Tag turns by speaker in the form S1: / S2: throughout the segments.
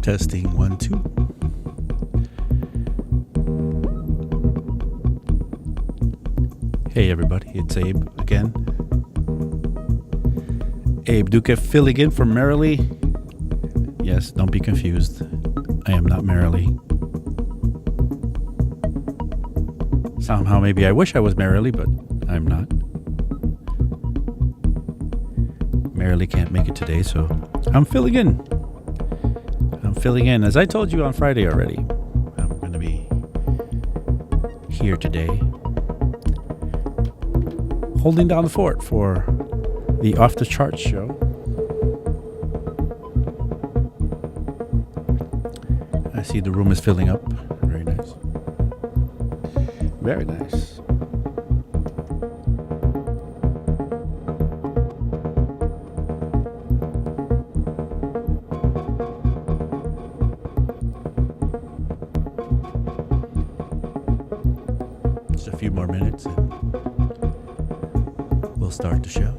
S1: Testing 1 2. Hey everybody, it's Abe again. Abe Duque filling in for Merrily. Yes, don't be confused. I am not Merrily. Somehow maybe I wish I was Merrily, but I'm not. Merrily can't make it today, so I'm filling in. As I told you on Friday already, I'm going to be here today, holding down the fort for the Off the Charts show. I see the room is filling up. Very nice. Very nice. Just a few more minutes and we'll start the show.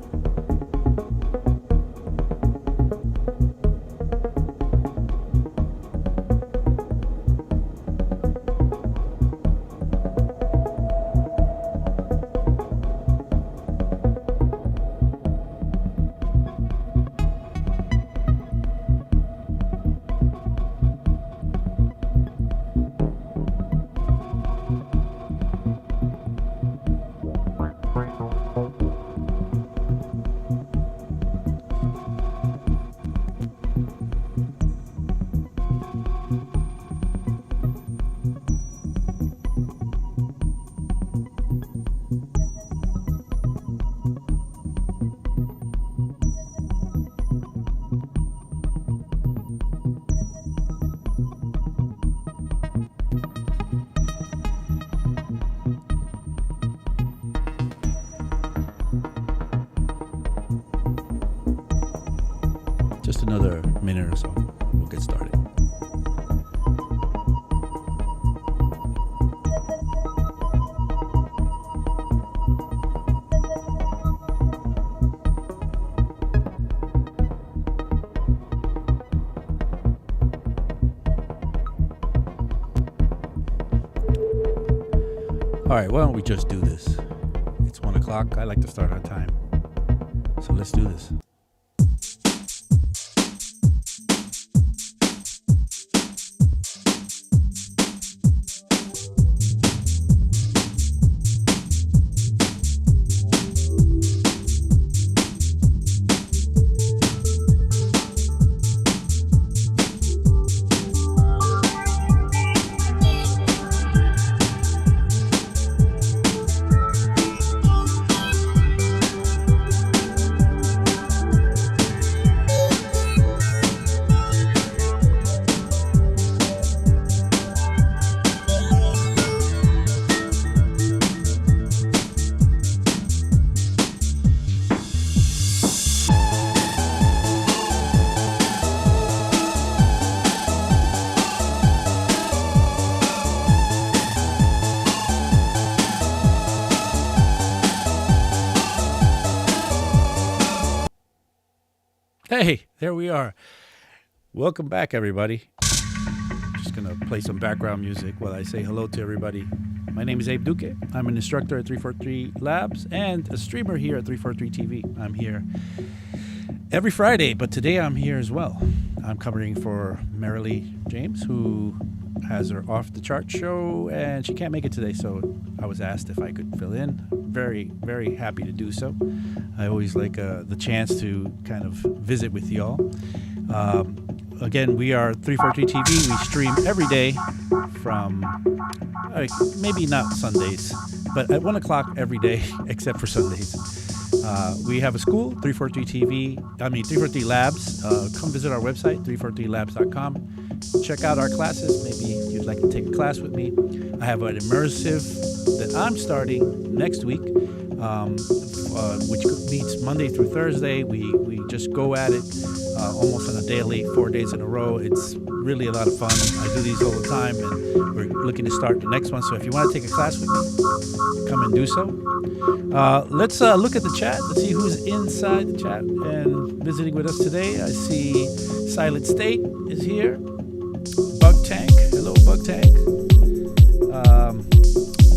S1: Just another minute or so, we'll get started. All right, why don't we just do this? It's 1 o'clock. I like to start on time. So let's do this. Hey, there we are. Welcome back, everybody. Just going to play some background music while I say hello to everybody. My name is Abe Duque. I'm an instructor at 343 Labs and a streamer here at 343 TV. I'm here every Friday, but today I'm here as well. I'm covering for Merrily James, who has her Off the Chart show, and she can't make it today, so I was asked if I could fill in. Very, very happy to do so. I always like the chance to kind of visit with y'all. Again, we are 343 TV. We stream every day from, maybe not Sundays, but at 1 o'clock every day, except for Sundays. We have a school, 343 Labs. Come visit our website, 343labs.com. Check out our classes. Maybe you'd like to take a class with me. I have an immersive that I'm starting next week, which meets Monday through Thursday. We just go at it almost on a daily, 4 days in a row. It's really a lot of fun. I do these all the time, and we're looking to start the next one. So if you want to take a class with me, come and do so. Let's look at the chat. Let's see who's inside the chat and visiting with us today. I see Silent State is here. Tank,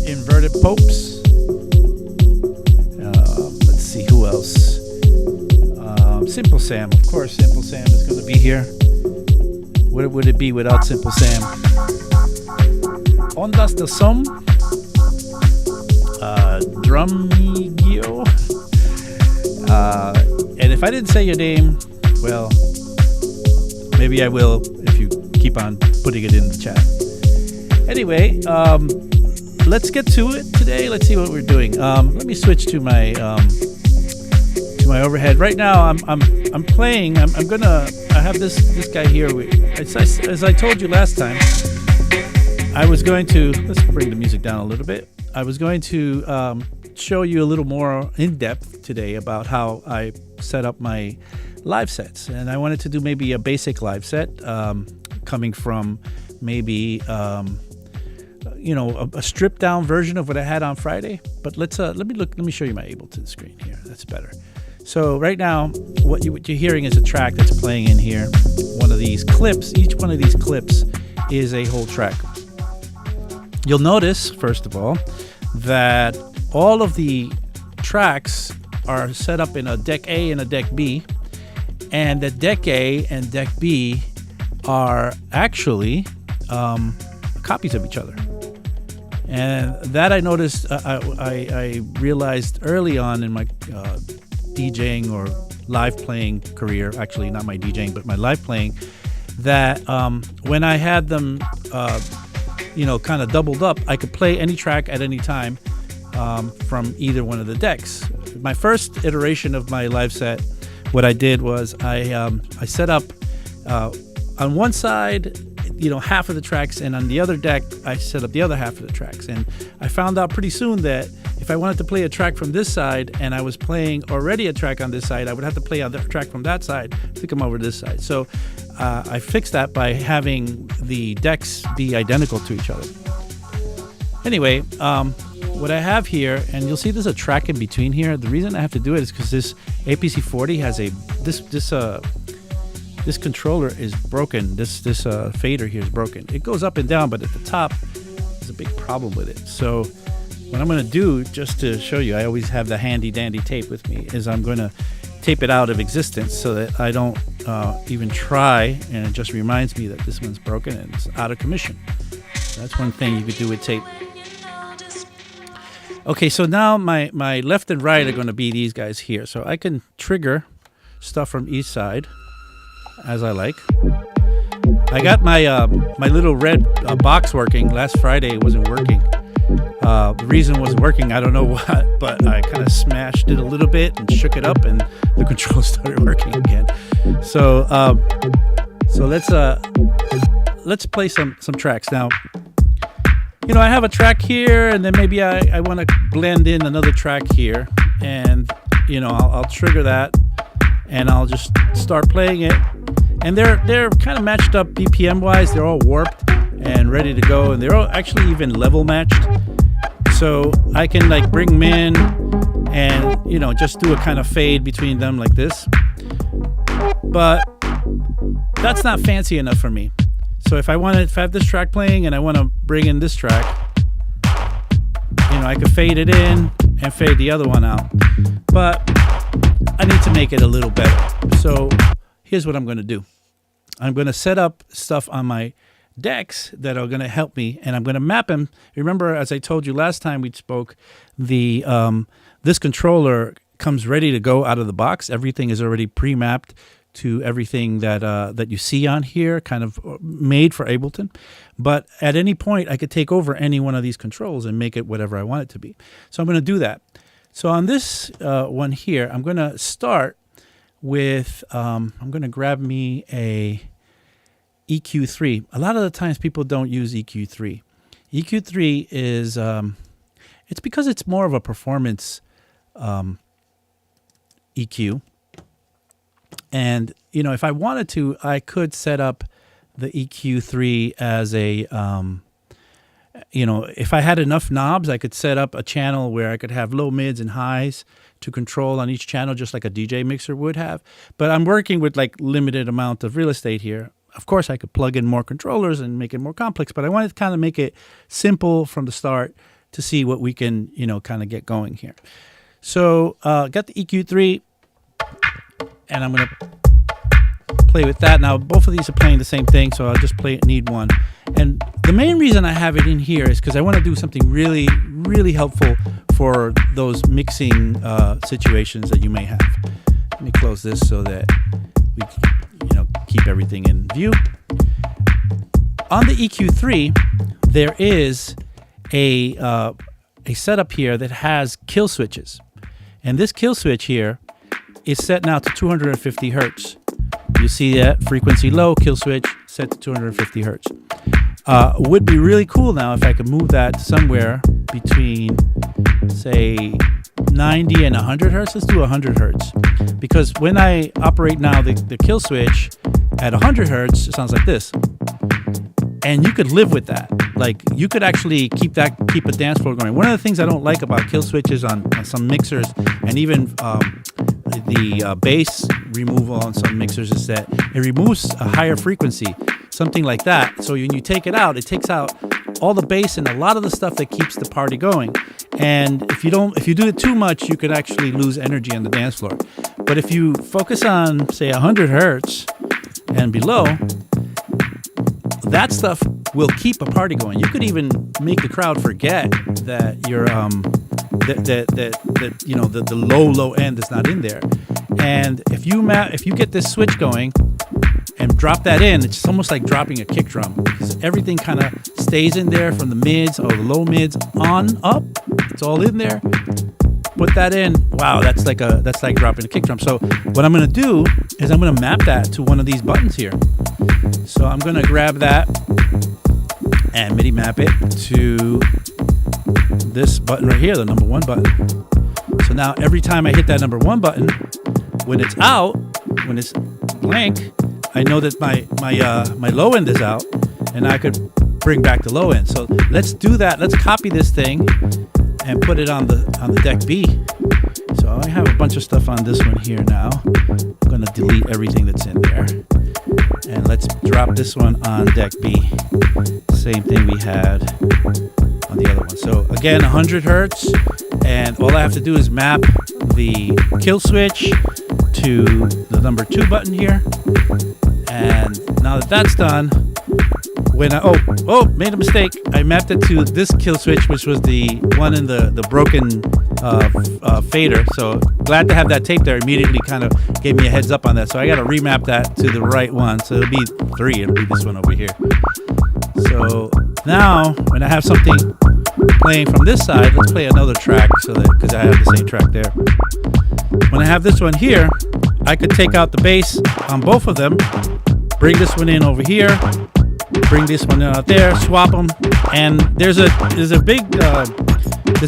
S1: Inverted Popes. Let's see who else. Simple Sam, of course. Simple Sam is going to be here. What would it be without Simple Sam? Ondas del Som, Drumigio. And if I didn't say your name, well, maybe I will if you keep on putting it in the chat. Anyway, let's get to it today. Let's see what we're doing. Let me switch to my overhead. Right now, I'm playing. I have this guy here. As I told you last time, I was going to, let's bring the music down a little bit. I was going to show you a little more in depth today about how I set up my live sets, and I wanted to do maybe a basic live set, coming from maybe a stripped down version of what I had on Friday. But let me show you my Ableton screen here. That's better. So right now, what you're hearing is a track that's playing in here. One of these clips, each one of these clips is a whole track. You'll notice, first of all, that all of the tracks are set up in a deck A and a deck B, and the deck A and deck B are actually copies of each other. And that I noticed, I realized early on in my DJing or live playing career, actually not my DJing, but my live playing, that when I had them, kind of doubled up, I could play any track at any time from either one of the decks. My first iteration of my live set, what I did was I set up on one side, half of the tracks, and on the other deck, I set up the other half of the tracks. And I found out pretty soon that if I wanted to play a track from this side and I was playing already a track on this side, I would have to play a track from that side to come over to this side. So I fixed that by having the decks be identical to each other. Anyway, what I have here, and you'll see there's a track in between here. The reason I have to do it is because this APC40 has this controller is broken. This fader here is broken. It goes up and down, but at the top, there's a big problem with it. So what I'm going to do, just to show you, I always have the handy dandy tape with me, is I'm going to tape it out of existence so that I don't even try, and it just reminds me that this one's broken and it's out of commission. That's one thing you could do with tape. Okay, so now my left and right are going to be these guys here. So I can trigger stuff from each side as I like. I got my my little red box working. Last Friday it wasn't working. The reason it wasn't working, I don't know what, but I kind of smashed it a little bit and shook it up, and the controls started working again. So let's play some tracks now. I have a track here, and then maybe I want to blend in another track here, and I'll trigger that, and I'll just start playing it. And they're kind of matched up BPM wise. They're all warped and ready to go, and they're all actually even level matched. So I can bring them in and just do a kind of fade between them like this. But that's not fancy enough for me. So if I have this track playing and I want to bring in this track, I could fade it in and fade the other one out. But I need to make it a little better. So here's what I'm going to do. I'm going to set up stuff on my decks that are going to help me, and I'm going to map them. Remember, as I told you last time we spoke, this controller comes ready to go out of the box. Everything is already pre-mapped to everything that you see on here, kind of made for Ableton. But at any point, I could take over any one of these controls and make it whatever I want it to be. So I'm going to do that. So on this one here, I'm going to start with, I'm going to grab me a EQ3. A lot of the times people don't use EQ3. EQ3 is, it's because it's more of a performance EQ. And, if I wanted to, I could set up the EQ3 as a, if I had enough knobs, I could set up a channel where I could have low, mids, and highs to control on each channel, just like a DJ mixer would have. But I'm working with limited amount of real estate here. Of course, I could plug in more controllers and make it more complex, but I wanted to kind of make it simple from the start to see what we can, kind of get going here. So got the EQ3, and I'm going to play with that. Now, both of these are playing the same thing, so I'll just need one. And the main reason I have it in here is because I want to do something really, really helpful for those mixing situations that you may have. Let me close this so that we keep everything in view. On the EQ3, there is a setup here that has kill switches. And this kill switch here is set now to 250 hertz. You see that frequency low, kill switch set to 250 hertz. Would be really cool now if I could move that somewhere between, say, 90 and 100 hertz. Let's do 100 hertz. Because when I operate now the kill switch at 100 hertz, it sounds like this. And you could live with that. Like, you could actually keep a dance floor going. One of the things I don't like about kill switches on some mixers, and even the bass removal on some mixers, is that it removes a higher frequency, something like that. So when you take it out, it takes out all the bass and a lot of the stuff that keeps the party going. And if you do it too much, you could actually lose energy on the dance floor. But if you focus on, say, 100 hertz and below, that stuff will keep a party going. You could even make the crowd forget that you're the low end is not in there. And if you get this switch going and drop that in, it's almost like dropping a kick drum, because everything kind of stays in there from the mids or the low mids on up. It's all in there. Put that in. Wow, that's like dropping a kick drum. So what I'm going to do is I'm going to map that to one of these buttons here. So I'm going to grab that and MIDI map it to this button right here, the number 1 button. So now every time I hit that number 1 button, when it's out, when it's blank, I know that my low end is out, and I could bring back the low end. So let's do that. Let's copy this thing and put it on the deck B. So I have a bunch of stuff on this one here now. I'm going to delete everything that's in there. And let's drop this one on deck B. Same thing we had on the other one. So again, 100 hertz. And all I have to do is map the kill switch to the number 2 button here. And now that that's done, when made a mistake. I mapped it to this kill switch, which was the one in the broken fader. So glad to have that tape there. Immediately kind of gave me a heads up on that. So I got to remap that to the right one. So it'll be 3. It'll be this one over here. So now when I have something playing from this side, let's play another track because I have the same track there. When I have this one here, I could take out the bass on both of them, bring this one in over here, bring this one out there, swap them, and there's a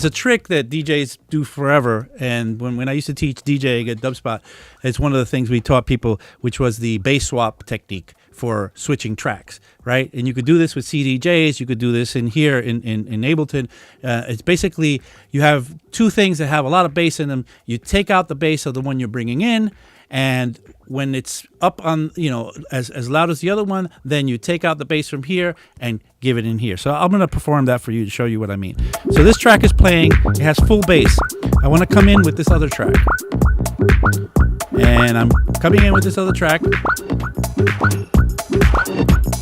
S1: trick that DJs do forever. And when I used to teach DJing at Dubspot, it's one of the things we taught people, which was the bass swap technique for switching tracks, right? And you could do this with CDJs, you could do this in here in Ableton. It's basically, you have 2 things that have a lot of bass in them. You take out the bass of the one you're bringing in, and when it's up on, as loud as the other one, then you take out the bass from here and give it in here. So I'm going to perform that for you to show you what I mean. So this track is playing. It has full bass. I want to come in with this other track. And I'm coming in with this other track.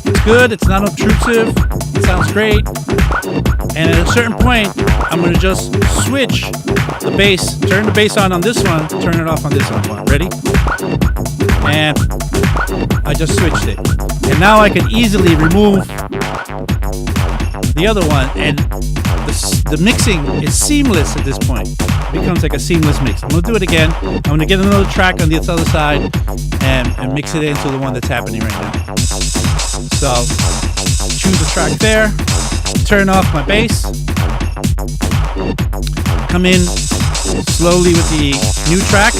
S1: It's good. It's not obtrusive. It sounds great. And at a certain point, I'm going to just switch the bass, turn the bass on this one, turn it off on this one. Ready? And I just switched it. And now I can easily remove the other one, and the mixing is seamless at this point. It becomes like a seamless mix. I'm going to do it again. I'm going to get another track on the other side and mix it into the one that's happening right now. So choose a track there, turn off my bass, come in slowly with the new track,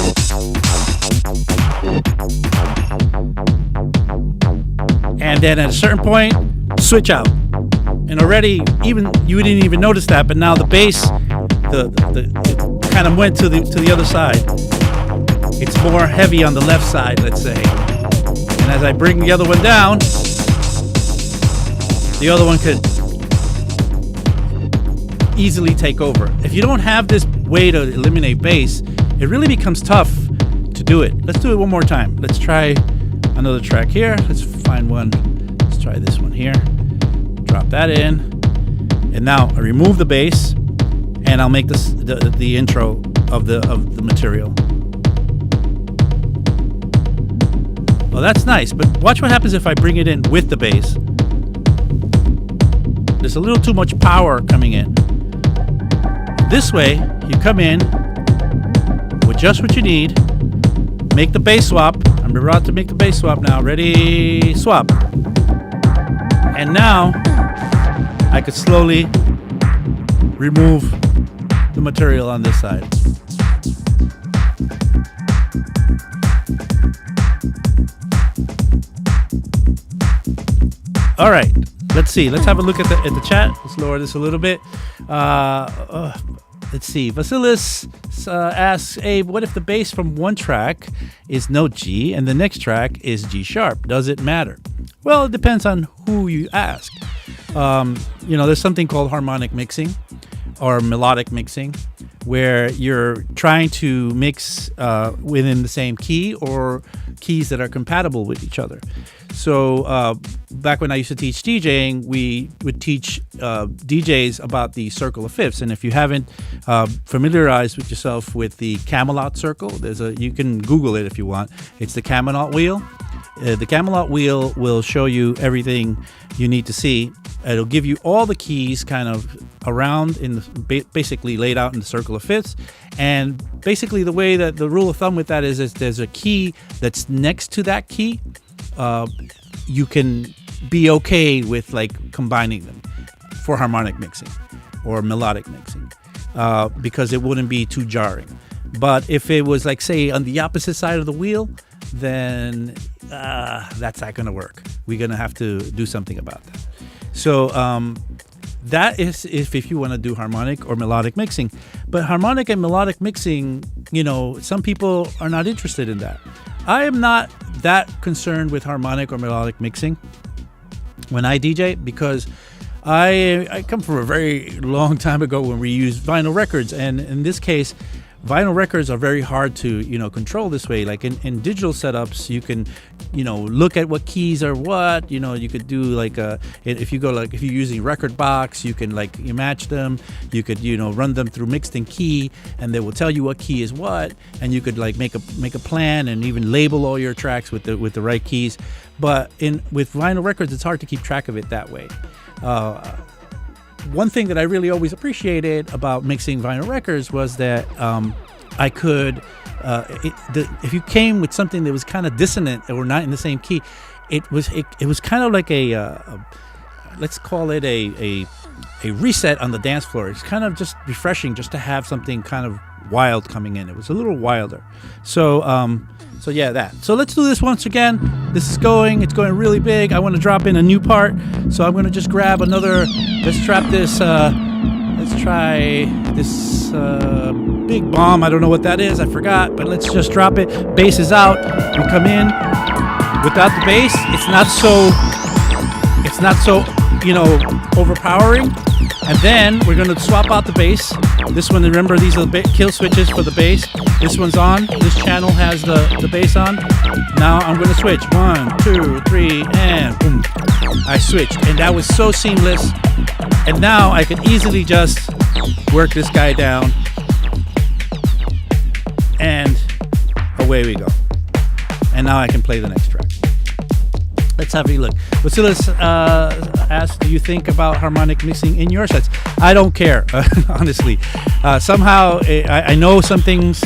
S1: and then at a certain point, switch out. And already, you didn't even notice that, but now the bass, it kind of went to the other side. It's more heavy on the left side, let's say. And as I bring the other one down, the other one could easily take over. If you don't have this way to eliminate bass, it really becomes tough to do it. Let's do it one more time. Let's try another track here. Let's find one. Let's try this one here. Drop that in. And now I remove the bass, and I'll make this the intro of the material. Well, that's nice, but watch what happens if I bring it in with the bass. There's a little too much power coming in. This way, you come in with just what you need, make the bass swap. I'm about to make the bass swap now. Ready, swap. And now, I could slowly remove the material on this side. All right, let's see. Let's have a look at the chat. Let's lower this a little bit. Let's see. Vasilis asks, Abe, what if the bass from one track is note G and the next track is G sharp? Does it matter? Well, it depends on who you ask. There's something called harmonic mixing or melodic mixing, where you're trying to mix within the same key or keys that are compatible with each other. So back when I used to teach DJing, we would teach DJs about the circle of fifths. And if you haven't familiarized with yourself with the Camelot circle, you can Google it if you want. It's the Camelot wheel. The Camelot wheel will show you everything you need to see. It'll give you all the keys kind of around basically laid out in the circle of fifths. And basically the way that the rule of thumb with that is there's a key that's next to that key. You can be okay with like combining them for harmonic mixing or melodic mixing because it wouldn't be too jarring. But if it was like, say, on the opposite side of the wheel, then that's not going to work. We're going to have to do something about that. So that is if you want to do harmonic or melodic mixing. But harmonic and melodic mixing, some people are not interested in that. I am not that concerned with harmonic or melodic mixing when I DJ, because I come from a very long time ago when we used vinyl records, and in this case, vinyl records are very hard to control this way. Like in digital setups, you can look at what keys are what. You could do like if you're using record box, you can you match them. You could run them through mixed and key, and they will tell you what key is what, and you could make a plan and even label all your tracks with the right keys. But with vinyl records, it's hard to keep track of it that way. One thing that I really always appreciated about mixing vinyl records was that I could, if you came with something that was kind of dissonant or not in the same key, it was kind of like let's call it a reset on the dance floor. It's kind of just refreshing just to have something kind of wild coming in. It was a little wilder. So yeah, that. So let's do this once again. It's going really big. I want to drop in a new part. So I'm going to just grab another, let's try this big bomb. I don't know what that is. I forgot, but let's just drop it. Bass is out. We come in without the bass. It's not so overpowering. And then we're going to swap out the bass. This one, remember, these are the kill switches for the bass. This one's on. This channel has the bass on. Now I'm going to switch. 1, 2, 3, and boom. I switched. And that was so seamless. And now I can easily just work this guy down. And away we go. And now I can play the next track. Let's have a look. Vasilis asked, do you think about harmonic mixing in your sets? I don't care, honestly. Somehow, I know some things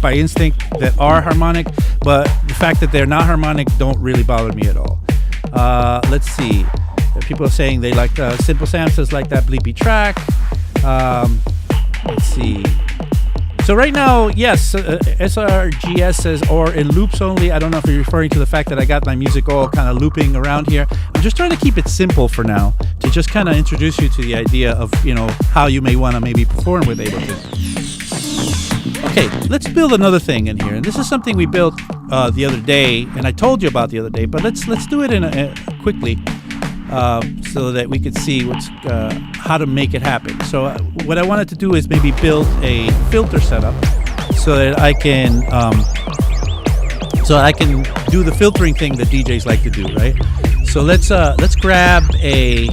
S1: by instinct that are harmonic, but the fact that they're not harmonic don't really bother me at all. Let's see. People are saying they like Simple Sam says like that bleepy track. Let's see. So right now, yes, SRGS says, or in loops only. I don't know if you're referring to the fact that I got my music all kind of looping around here. I'm just trying to keep it simple for now, to just kind of introduce you to the idea of, how you may want to maybe perform with Ableton. Okay, let's build another thing in here. And this is something we built the other day, and I told you about the other day, but let's do it quickly so that we could see how to make it happen. So what I wanted to do is maybe build a filter setup so that I can do the filtering thing that DJs like to do, right? So let's grab a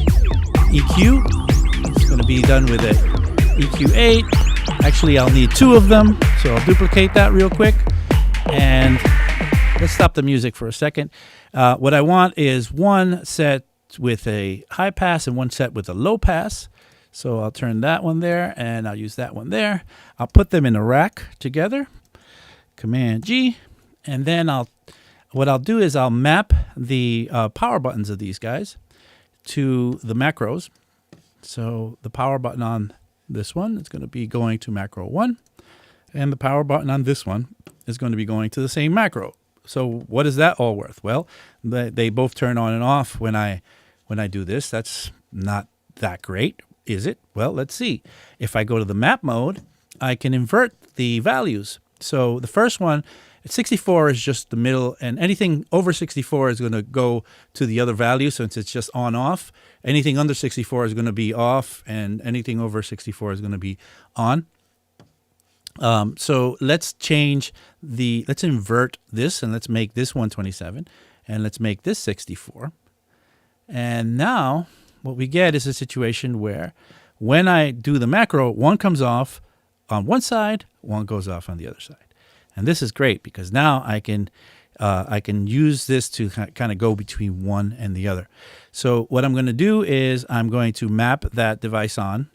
S1: EQ. It's going to be done with a EQ8. Actually, I'll need 2 of them, so I'll duplicate that real quick. And let's stop the music for a second. What I want is one set with a high pass and one set with a low pass. So I'll turn that one there, and I'll use that one there. I'll put them in a rack together. Command G, and then what I'll do is I'll map the power buttons of these guys to the macros. So the power button on this one is going to be going to macro 1, and the power button on this one is going to be going to the same macro. So what is that all worth? Well, they both turn on and off when I do this. That's not that great, is it? Well, let's see. If I go to the map mode, I can invert the values. So the first one, 64 is just the middle, and anything over 64 is going to go to the other value since it's just on-off. Anything under 64 is going to be off, and anything over 64 is going to be on. So let's invert this, and let's make this 127, and let's make this 64. And now what we get is a situation where when I do the macro, one comes off on one side, one goes off on the other side. And this is great because now I can use this to kind of go between one and the other. So what I'm going to do is I'm going to map that device on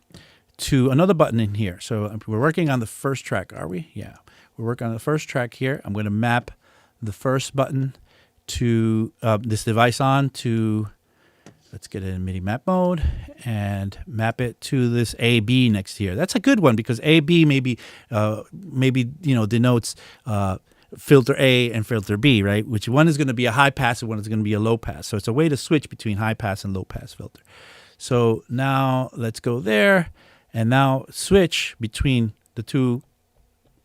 S1: to another button in here. So we're working on the first track, are we? Yeah, we're working on the first track here. I'm going to map the first button to this device on to, let's get it in MIDI map mode and map it to this AB next here. That's a good one because AB maybe denotes filter A and filter B, right? Which one is going to be a high pass and one is going to be a low pass. So it's a way to switch between high pass and low pass filter. So now let's go there and now switch between the two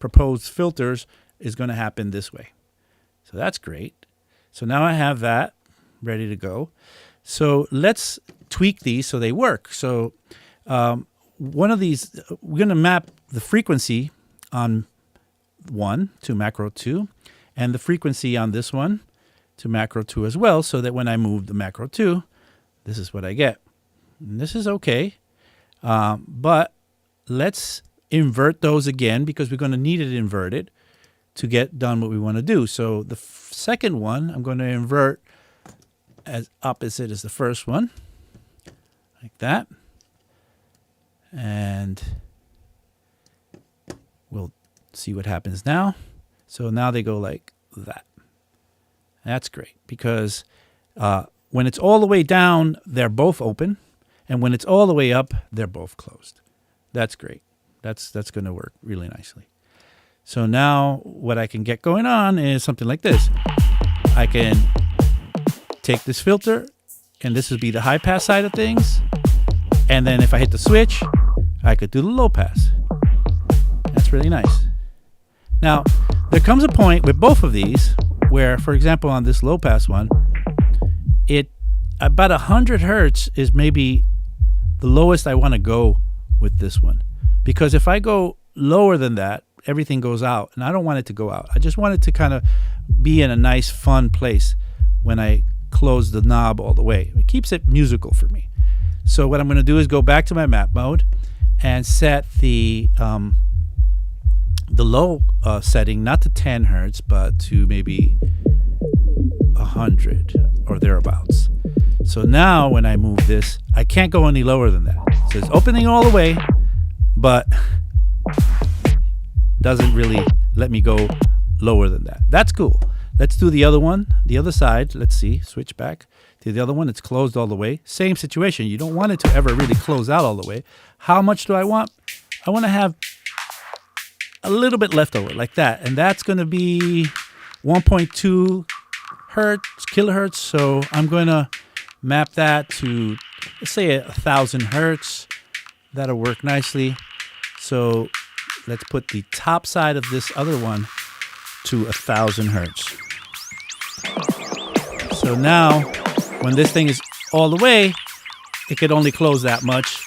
S1: proposed filters is going to happen this way. So that's great. So now I have that ready to go. So let's tweak these so they work. So one of these, we're going to map the frequency on 1 to macro 2 and the frequency on this one to macro 2 as well, so that when I move the macro 2, this is what I get. And this is okay, but let's invert those again because we're going to need it inverted to get done what we want to do. So the second one, I'm going to invert as opposite as the first one, like that. And we'll see what happens now. So now they go like that. That's great because when it's all the way down, they're both open. And when it's all the way up, they're both closed. That's great. That's going to work really nicely. So now what I can get going on is something like this. I can take this filter, and this would be the high pass side of things. And then if I hit the switch, I could do the low pass. That's really nice. Now, there comes a point with both of these where, for example, on this low pass one, about 100 hertz is maybe the lowest I want to go with this one. Because if I go lower than that, everything goes out, and I don't want it to go out. I just want it to kind of be in a nice, fun place when I close the knob all the way. It keeps it musical for me. So what I'm going to do is go back to my map mode and set the low setting, not to 10 hertz, but to maybe 100 or thereabouts. So now when I move this, I can't go any lower than that. So it's opening all the way, but doesn't really let me go lower than that. That's cool. Let's do the other one, the other side. Let's see, switch back to the other one. It's closed all the way. Same situation. You don't want it to ever really close out all the way. How much do I want? I want to have a little bit left over like that. And that's going to be 1.2 kilohertz. So I'm going to map that to, let's say 1,000 hertz. That'll work nicely. So let's put the top side of this other one to 1,000 hertz. So now, when this thing is all the way, it could only close that much,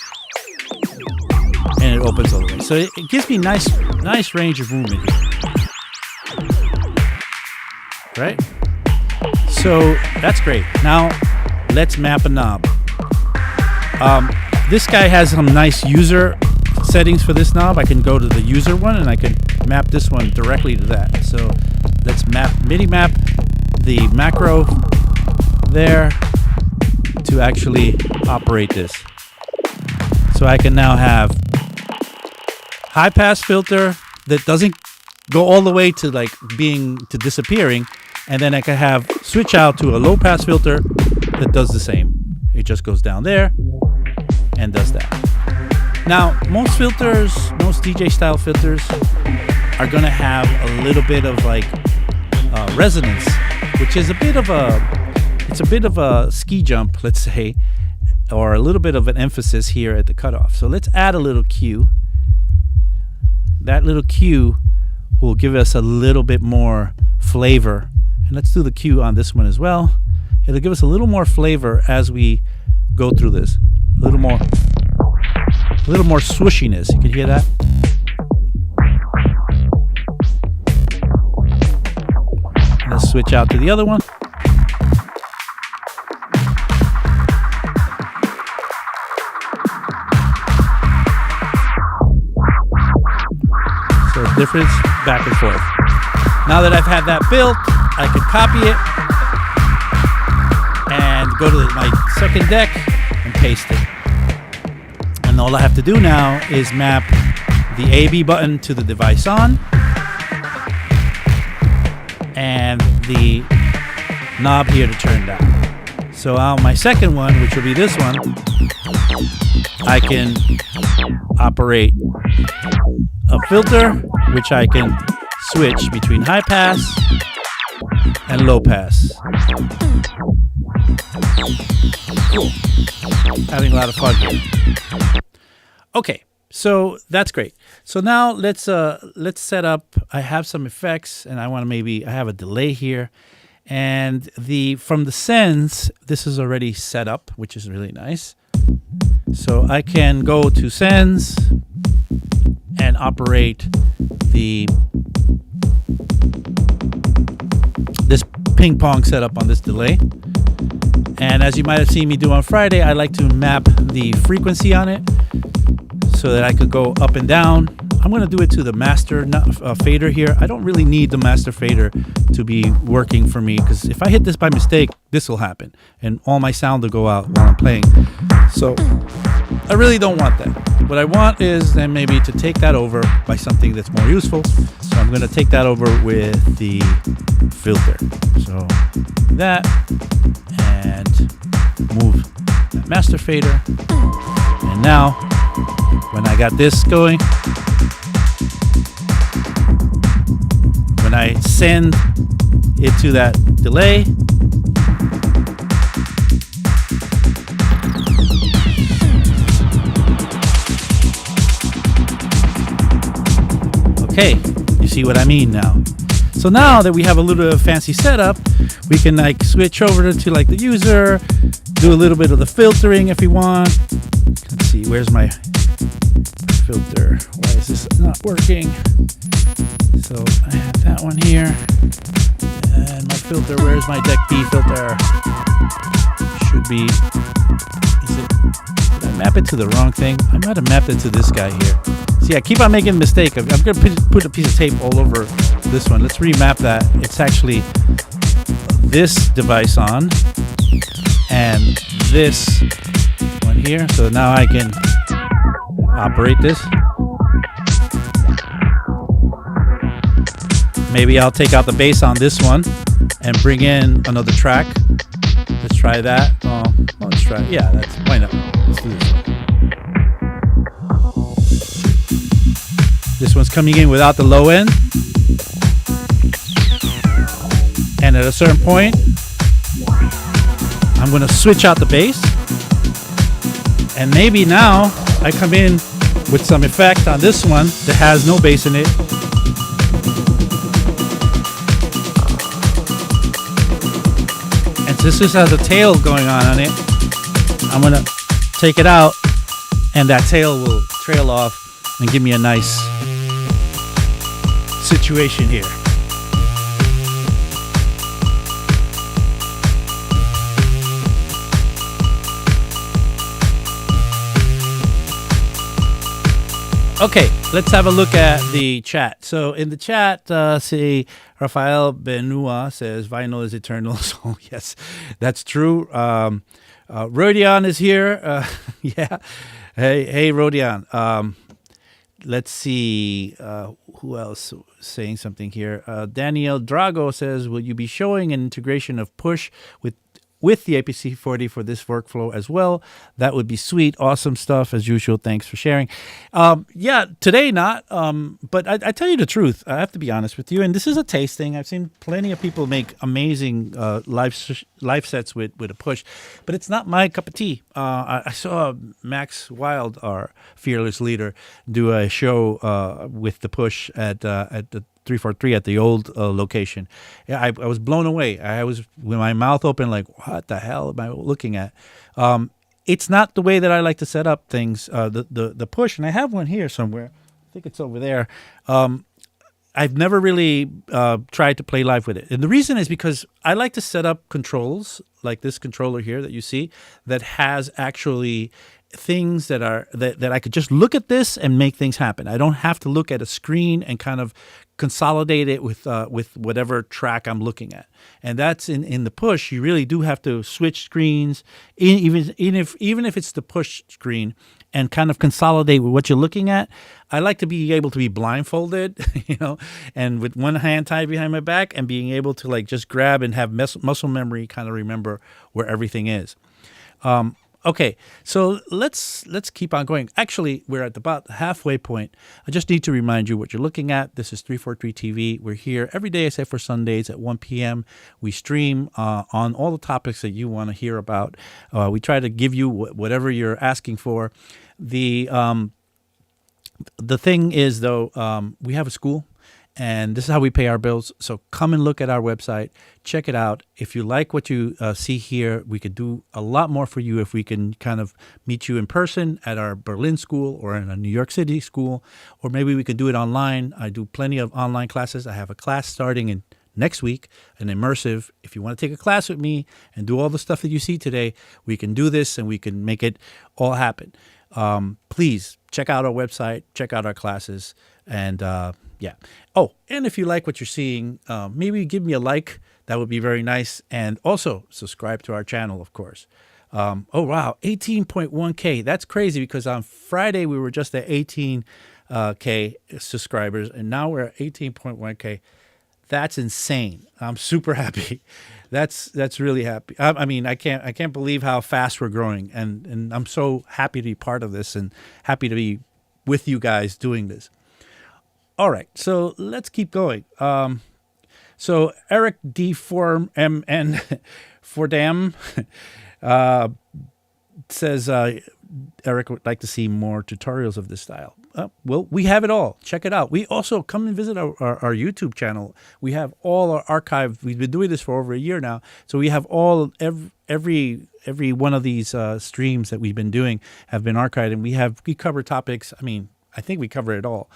S1: and it opens all the way. So it gives me nice range of movement here. Right? So that's great. Now let's map a knob. This guy has some nice user settings for this knob. I can go to the user one and I can map this one directly to that. So let's MIDI map the macro there to actually operate this. So I can now have high pass filter that doesn't go all the way to like disappearing, and then I can have switch out to a low pass filter that does the same. It just goes down there and does that. Now, most filters, most DJ style filters are gonna have a little bit of like resonance, which is a bit of a ski jump, let's say, or a little bit of an emphasis here at the cutoff. So let's add a little Q. That little Q will give us a little bit more flavor. And let's do the Q on this one as well. It'll give us a little more flavor as we go through this. A little more swooshiness. You can hear that? Let's switch out to the other one. So difference back and forth. Now that I've had that built, I can copy it and go to my second deck and paste it. And all I have to do now is map the AB button to the device on and the knob here to turn down. So on my second one, which will be this one, I can operate a filter, which I can switch between high pass and low pass. Cool. Having a lot of fun here. Okay, so that's great. So now let's set up. I have some effects, and I have a delay here, and from the sends, this is already set up, which is really nice. So I can go to sends and operate this ping pong setup on this delay. And as you might have seen me do on Friday, I like to map the frequency on it so that I could go up and down. I'm going to do it to the master fader here. I don't really need the master fader to be working for me, because if I hit this by mistake, this will happen and all my sound will go out while I'm playing. So I really don't want that. What I want is then maybe to take that over by something that's more useful. So I'm going to take that over with the filter. So that, and move that master fader. And now when I got this going, when I send it to that delay, okay, you see what I mean now. So now that we have a little bit of fancy setup, we can like switch over to like the user, do a little bit of the filtering if we want. Let's see, where's my filter? Why is this not working? So I have that one here, and my filter, where's my deck B filter? Should be, did I map it to the wrong thing? I might have mapped it to this guy here. See, I keep on making a mistake. I'm going to put a piece of tape all over this one. Let's remap that. It's actually this device on and this one here. So now I can operate this. Maybe I'll take out the bass on this one and bring in another track. Let's try that. Let's try it. Yeah, why not? Let's do this one. This one's coming in without the low end. And at a certain point, I'm going to switch out the bass. And maybe now I come in with some effect on this one that has no bass in it. And this just has a tail going on it. I'm going to take it out, and that tail will trail off and give me a nice situation here. Okay, let's have a look at the chat. So in the chat, see, Rafael Benua says, vinyl is eternal. So yes, that's true. Rodion is here. Yeah. Hey, Rodion. Let's see. Who else saying something here? Daniel Drago says, will you be showing an integration of push with the APC40 for this workflow as well? That would be sweet. Awesome stuff as usual. Thanks for sharing. Yeah, today not. But I tell you the truth. I have to be honest with you. And this is a tasting. I've seen plenty of people make amazing live sets with a push, but it's not my cup of tea. I saw Max Wild, our fearless leader, do a show with the push at the 343 at the old location. Yeah, I was blown away. I was with my mouth open, like, what the hell am I looking at? It's not the way that I like to set up things. The push, and I have one here somewhere. I think it's over there. I've never really tried to play live with it, and the reason is because I like to set up controls like this controller here that you see that has actually things that are that I could just look at this and make things happen. I don't have to look at a screen and kind of consolidate it with whatever track I'm looking at. And that's in the push. You really do have to switch screens, even if it's the push screen, and kind of consolidate with what you're looking at. I like to be able to be blindfolded, and with one hand tied behind my back and being able to like just grab and have muscle memory, kind of remember where everything is. Okay, so let's keep on going. Actually, we're at about the halfway point. I just need to remind you what you're looking at. This is 343 TV. We're here every day except for Sundays at 1 p.m. We stream on all the topics that you want to hear about. We try to give you whatever you're asking for. The thing is, though, we have a school. And this is how we pay our bills. So come and look at our website. Check it out. If you like what you see here, we could do a lot more for you if we can kind of meet you in person at our Berlin school or in a New York City school. Or maybe we could do it online. I do plenty of online classes. I have a class starting in next week, an immersive. If you want to take a class with me and do all the stuff that you see today, we can do this and we can make it all happen. Please check out our website. Check out our classes. And yeah. Oh, and if you like what you're seeing, maybe give me a like. That would be very nice. And also subscribe to our channel, of course. Oh, wow. 18.1K. That's crazy because on Friday we were just at 18K subscribers. And now we're at 18.1K. That's insane. I'm super happy. That's really happy. I mean, I can't believe how fast we're growing. And I'm so happy to be part of this and happy to be with you guys doing this. All right, so let's keep going. So Eric D. MN Fordam says Eric would like to see more tutorials of this style. Well, we have it all. Check it out. We also come and visit our YouTube channel. We have all our archive. We've been doing this for over a year now, so we have all every one of these streams that we've been doing have been archived, and we cover topics. I mean, I think we cover it all.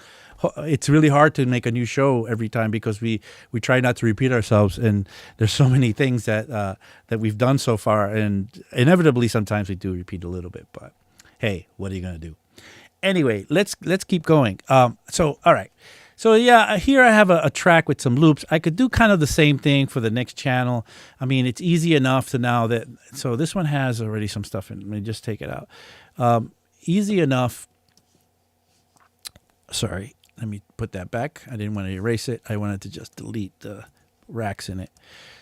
S1: It's really hard to make a new show every time because we try not to repeat ourselves, and there's so many things that we've done so far, and inevitably sometimes we do repeat a little bit. But hey, what are you gonna do? Anyway, let's keep going. So all right, so yeah, here I have a track with some loops. I could do kind of the same thing for the next channel. I mean, it's easy enough to now that so this one has already some stuff in. Let me just take it out. Easy enough. Sorry. Let me put that back. I didn't want to erase it. I wanted to just delete the racks in it.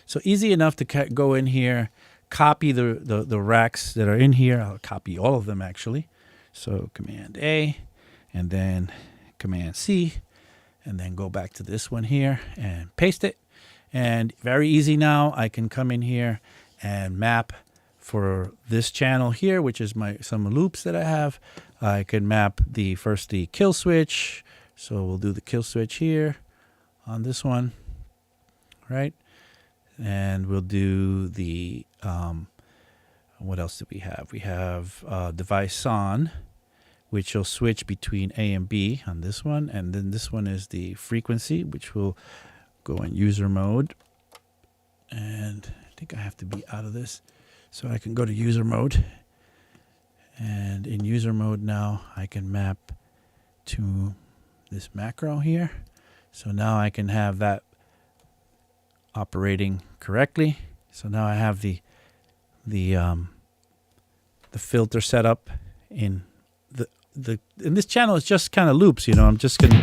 S1: So easy enough to go in here, copy the racks that are in here. I'll copy all of them actually. So Command A and then Command C and then go back to this one here and paste it. And very easy now. I can come in here and map for this channel here, which is some loops that I have. I can map the kill switch. So we'll do the kill switch here on this one, right? And we'll do the What else do we have? We have device on, which will switch between A and B on this one. And then this one is the frequency, which will go in user mode. And I think I have to be out of this so I can go to user mode. And in user mode now, I can map to this macro here. So now I can have that operating correctly. So now I have the filter set up in in this channel. It's just kind of loops, you know. I'm just gonna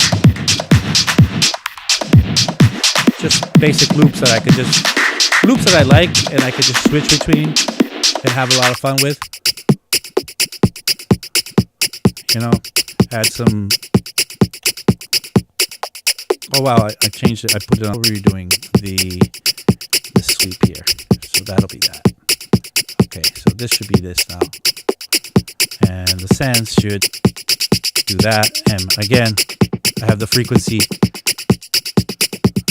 S1: just basic loops that I could just loops that I like and I could just switch between and have a lot of fun with. You know, add some. Oh wow, I changed it. I put it on. What were you doing? The sweep here. So that'll be that. Okay, so this should be this now. And the sans should do that. And again, I have the frequency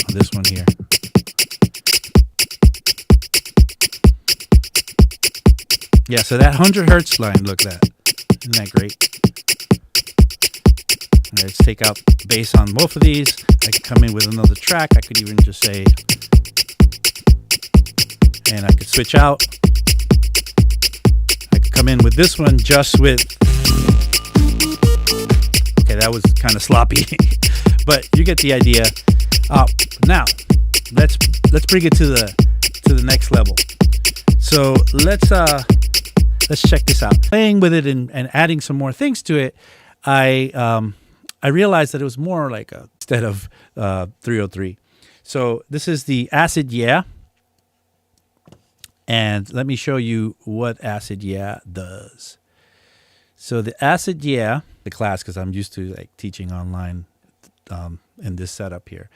S1: on this one here. Yeah, so that 100 hertz line, look at that. Isn't that great? All right, let's take out bass on both of these. I could come in with another track. I could even just say, and I could switch out. I could come in with this one just with, okay, that was kind of sloppy, but you get the idea. Now, let's bring it to the next level. So let's check this out. Playing with it and adding some more things to it, I realized that it was more like instead of 303. So this is the Acid Yeah. And let me show you what Acid Yeah does. So the Acid Yeah, the class, because I'm used to like teaching online in this setup here.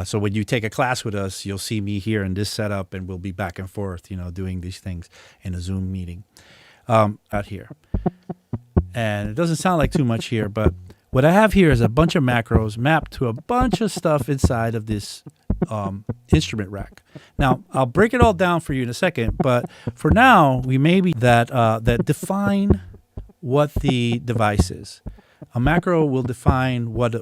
S1: So when you take a class with us, you'll see me here in this setup, and we'll be back and forth, you know, doing these things in a Zoom meeting out here. And it doesn't sound like too much here, but what I have here is a bunch of macros mapped to a bunch of stuff inside of this instrument rack. Now, I'll break it all down for you in a second, but for now, we maybe that define what the device is. A macro will define what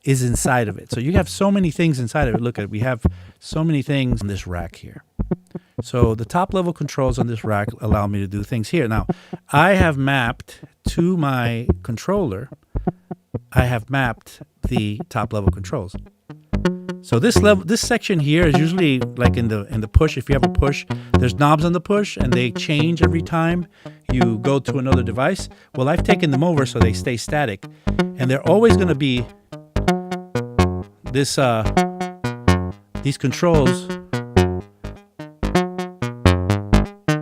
S1: is inside of it. So you have so many things inside of it. Look at it. We have so many things on this rack here. So the top level controls on this rack allow me to do things here. Now, I have mapped to my controller, I have mapped the top level controls. So this section here is usually like in the push. If you have a push, there's knobs on the push and they change every time you go to another device. Well, I've taken them over so they stay static, and they're always going to be this these controls,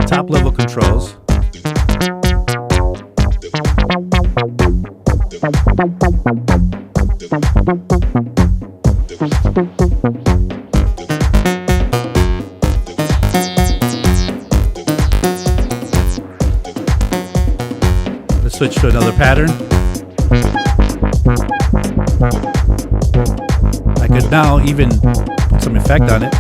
S1: top level controls. Let's switch to another pattern. I could now even put some effect on it.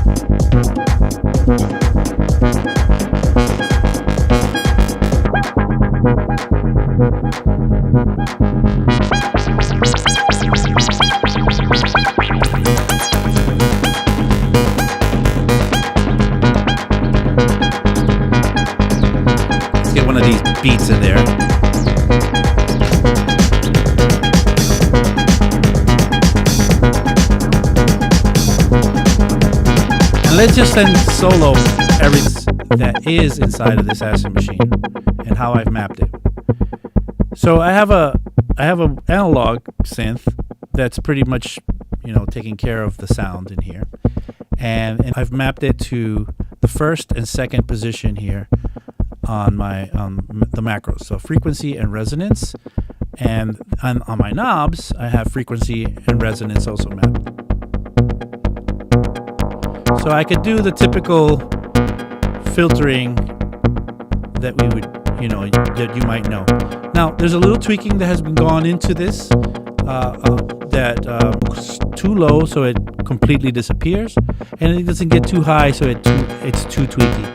S1: Let's get one of these beats in there. And let's just then solo everything that is inside of this acid machine and how I've mapped it. So I have an analog synth that's pretty much, you know, taking care of the sound in here, and I've mapped it to the first and second position here on my the macros. So frequency and resonance, and on my knobs I have frequency and resonance also mapped. So I could do the typical filtering that we would, you know, that you might know. Now, there's a little tweaking that has been gone into this too low so it completely disappears, and it doesn't get too high so it's too tweaky.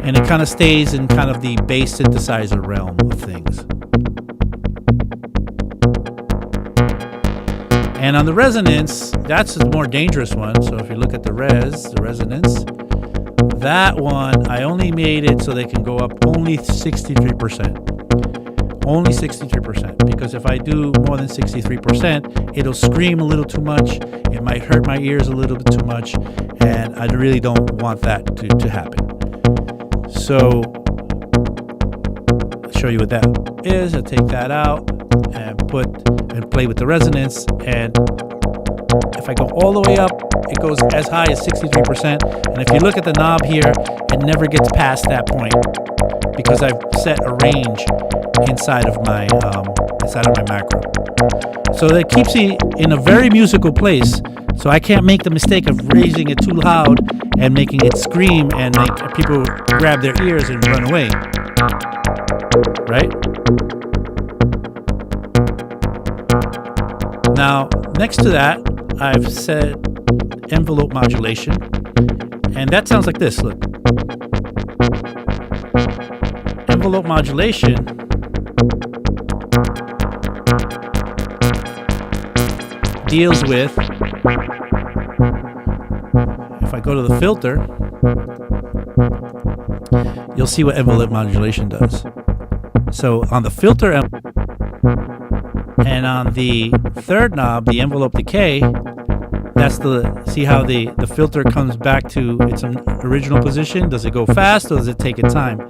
S1: And it kind of stays in kind of the bass synthesizer realm of things. And on the resonance, that's the more dangerous one. So if you look at the resonance, that one, I only made it so they can go up only 63%. Only 63%. Because if I do more than 63%, it'll scream a little too much. It might hurt my ears a little bit too much. And I really don't want that to happen. So I'll show you what that is. I'll take that out and play with the resonance. And if I go all the way up, it goes as high as 63%. And if you look at the knob here, it never gets past that point because I've set a range inside of my macro. So that keeps me in a very musical place. So I can't make the mistake of raising it too loud and making it scream and make people grab their ears and run away. Right? Now, next to that, I've set envelope modulation, and that sounds like this. Look, envelope modulation deals with, if I go to the filter, you'll see what envelope modulation does. So on the filter and on the third knob, the envelope decay, that's see how the filter comes back to its original position? Does it go fast or does it take its time?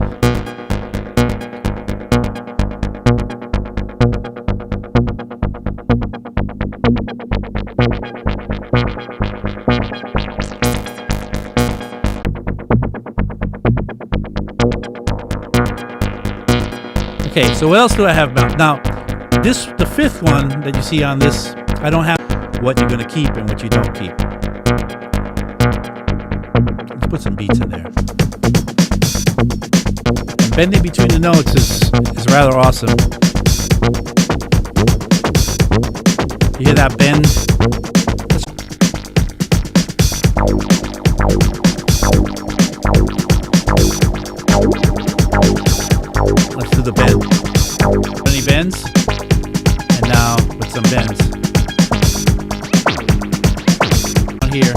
S1: Okay, so what else do I have now? The fifth one that you see on this, I don't have what you're going to keep and what you don't keep. Let's put some beats in there. And bending between the notes is rather awesome. You hear that bend? Let's do the bend. Any bends? And now with some bends. On here.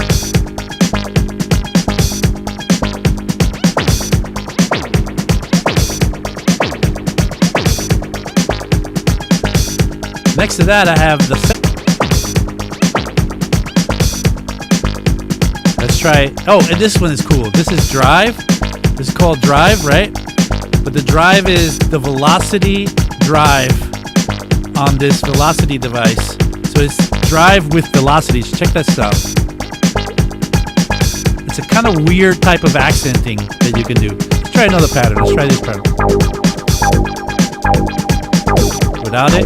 S1: Next to that, I have the. Let's try. Oh, and this one is cool. This is drive. This is called drive, right? But the drive is the velocity drive on this velocity device. So it's drive with velocities. Check this out. It's a kind of weird type of accenting that you can do. Let's try another pattern. Let's try this pattern. Without it.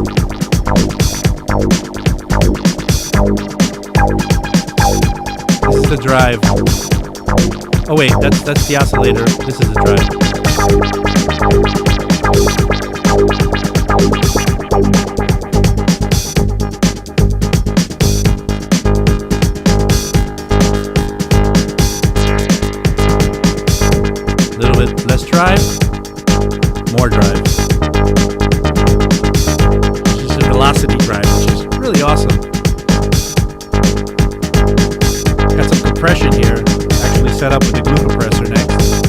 S1: This is the drive. Oh wait, that's the oscillator. This is the drive. A little bit less drive, more drive. This is a velocity drive, which is really awesome. Got some compression here, actually set up with the glue compressor next.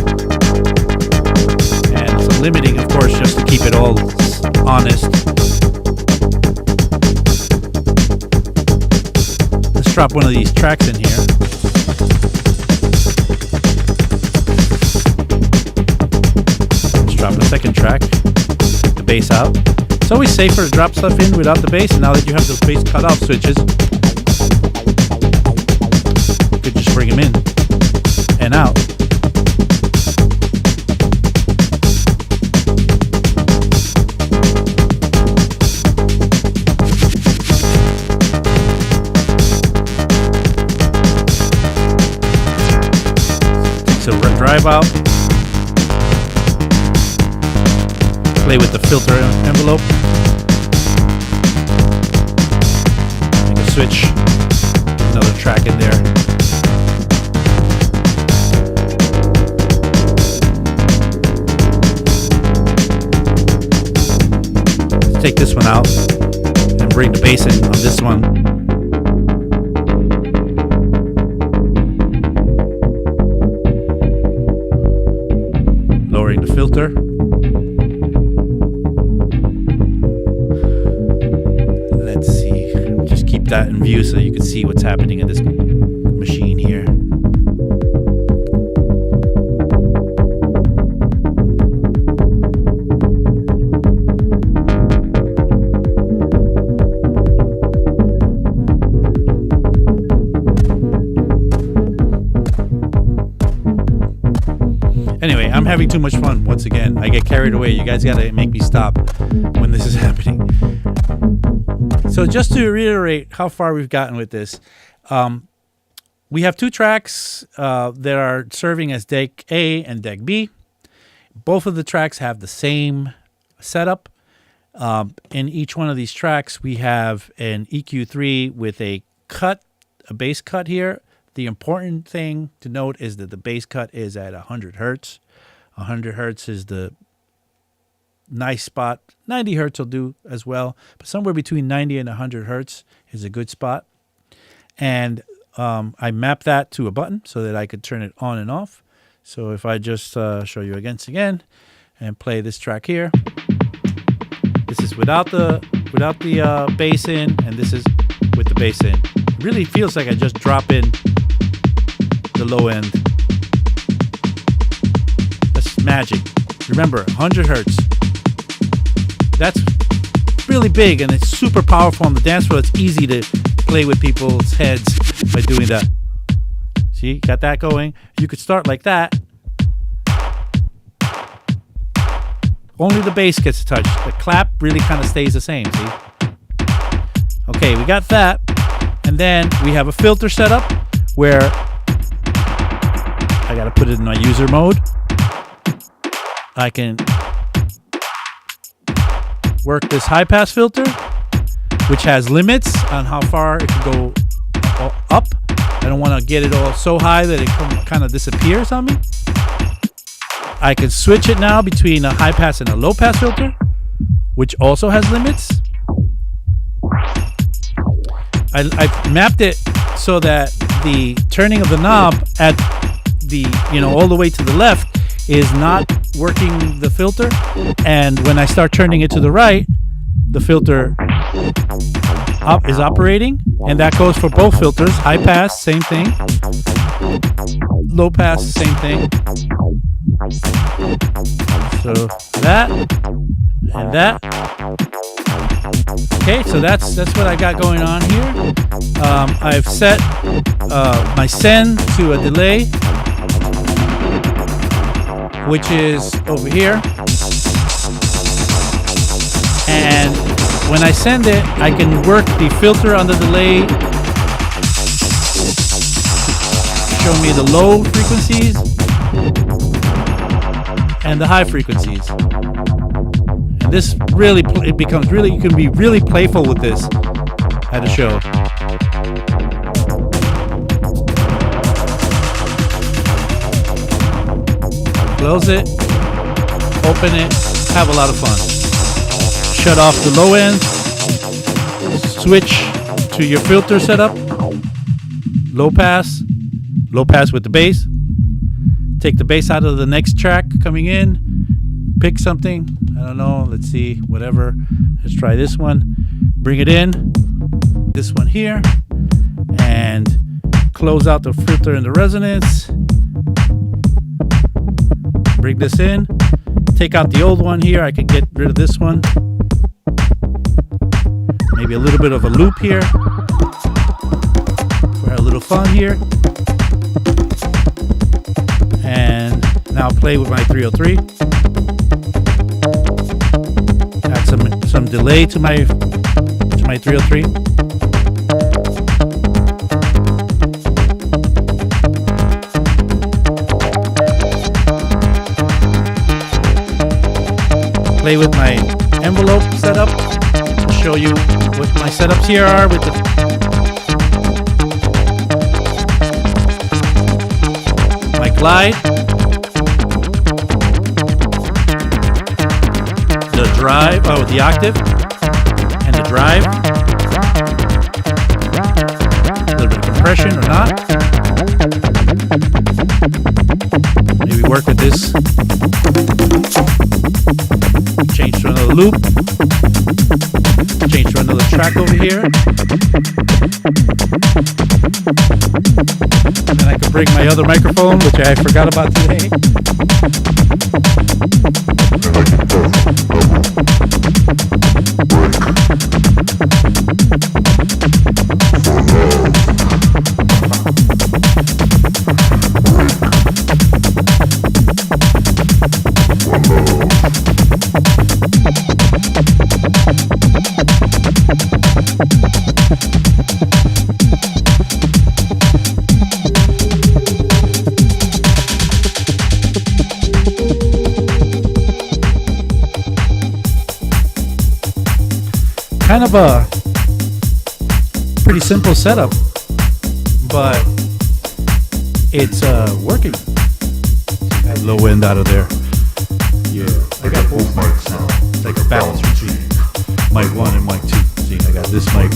S1: And some limiting, of course, just to keep it all honest. Let's drop one of these tracks in here. Let's drop a second track, the bass out. It's always safer to drop stuff in without the bass, and now that you have those bass cutoff switches, you could just bring them in and out. So drive out, play with the filter envelope, make a switch another track in there. Let's take this one out and bring the bass in on this one. Lowering the filter. Let's see. Just keep that in view so you can see what's happening in this machine here. Anyway, I'm having too much fun once again. I get carried away. You guys gotta make me stop when this is happening. So just to reiterate how far we've gotten with this, we have two tracks that are serving as deck A and deck B. Both of the tracks have the same setup. In each one of these tracks, we have an EQ3 with a bass cut here. The important thing to note is that the bass cut is at 100 hertz. 100 hertz is the nice spot. 90 hertz will do as well, but somewhere between 90 and 100 hertz is a good spot. And I map that to a button so that I could turn it on and off. So if I just show you again and play this track here, this is without the bass in, and this is with the bass in. It really feels like I just drop in the low end. That's magic. Remember, 100 hertz. That's really big, and it's super powerful on the dance floor. It's easy to play with people's heads by doing that. See, got that going. You could start like that. Only the bass gets touched. The clap really kind of stays the same, see? Okay, we got that. And then we have a filter setup where I gotta put it in my user mode. I can work this high pass filter, which has limits on how far it can go up. I don't want to get it all so high that it kind of disappears on me. I can switch it now between a high pass and a low pass filter, which also has limits. I've mapped it so that the turning of the knob at the, all the way to the left is not working the filter. And when I start turning it to the right, the filter is operating. And that goes for both filters. High pass, same thing. Low pass, same thing. So that and that. Okay, so that's what I got going on here. I've set my send to a delay, which is over here. And when I send it, I can work the filter on the delay, show me the low frequencies and the high frequencies. And this really, it becomes really, you can be really playful with this at a show. Close it, open it, have a lot of fun. Shut off the low end, switch to your filter setup, low pass with the bass. Take the bass out of the next track coming in, pick something, I don't know, let's see, whatever. Let's try this one, bring it in, this one here, and close out the filter and the resonance. Bring this in, take out the old one here, I can get rid of this one. Maybe a little bit of a loop here for a little fun here. And now play with my 303. Add some delay to my 303. Play with my envelope setup. Show you what my setups here are with the slide, the drive, the octave, and the drive. A little bit of compression or not. Maybe work with this. Change to another loop. Change to another track over here. And then I can bring my other microphone, which I forgot about today. Kind of a pretty simple setup, but it's working. Got low end out of there. Yeah, I got both mics now. It's like a balance between mic 1 and mic 2. See, I got this mic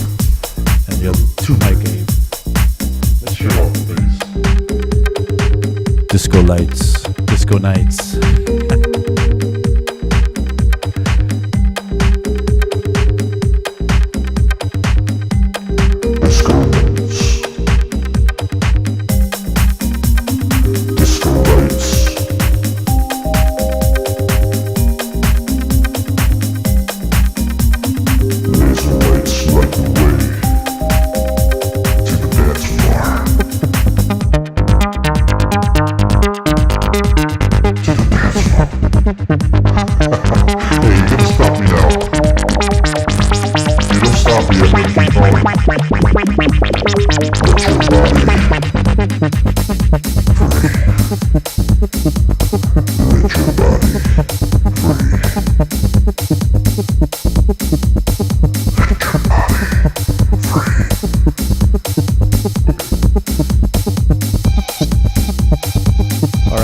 S1: and the other 2 mic Abe. Let's show off the bass. Disco lights, disco nights.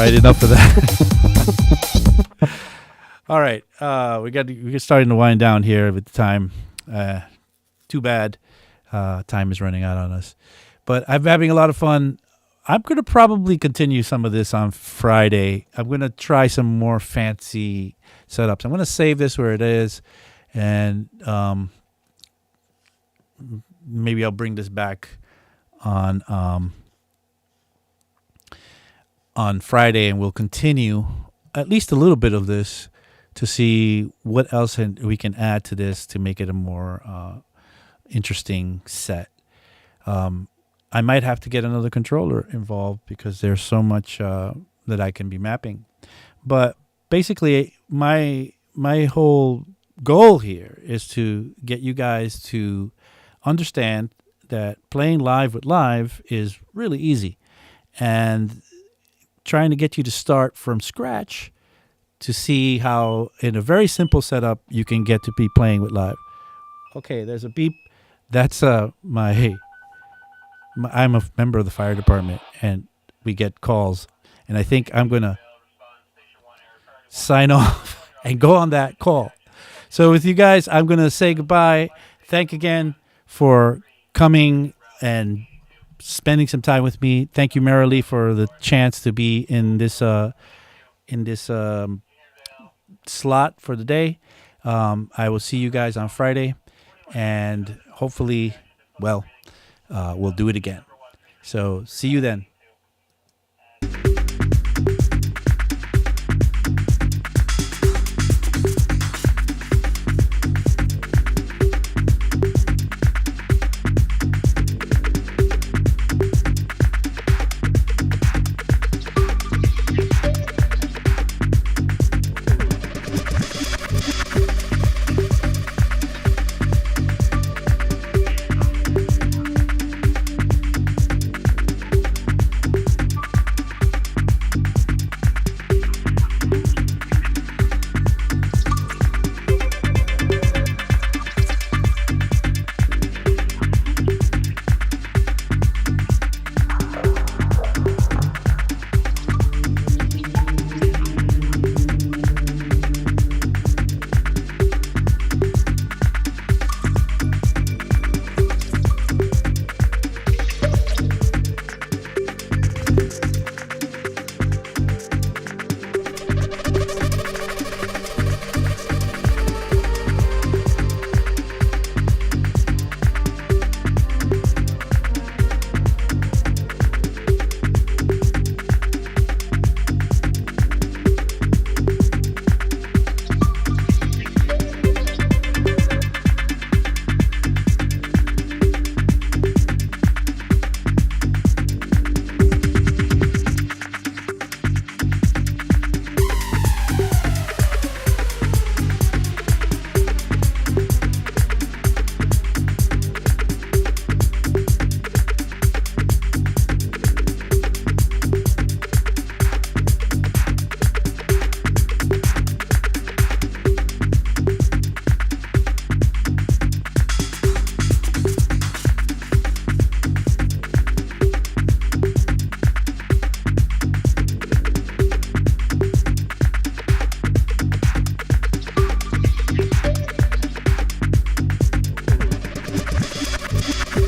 S1: Enough of that. All right, we're starting to wind down here with the time. Too bad, time is running out on us. But I'm having a lot of fun. I'm gonna probably continue some of this on Friday. I'm gonna try some more fancy setups. I'm gonna save this where it is, and maybe I'll bring this back on Friday, and we'll continue at least a little bit of this to see what else we can add to this to make it a more interesting set. I might have to get another controller involved because there's so much that I can be mapping. But basically, my whole goal here is to get you guys to understand that playing live with live is really easy, and trying to get you to start from scratch to see how in a very simple setup you can get to be playing with live. Okay, there's a beep. That's I'm a member of the fire department, and we get calls, and I think I'm gonna sign off and go on that call. So with you guys, I'm gonna say goodbye. Thank again for coming and spending some time with me. Thank you, Marilee, for the chance to be in this slot for the day. I will see you guys on Friday, and hopefully, we'll do it again. So see you then.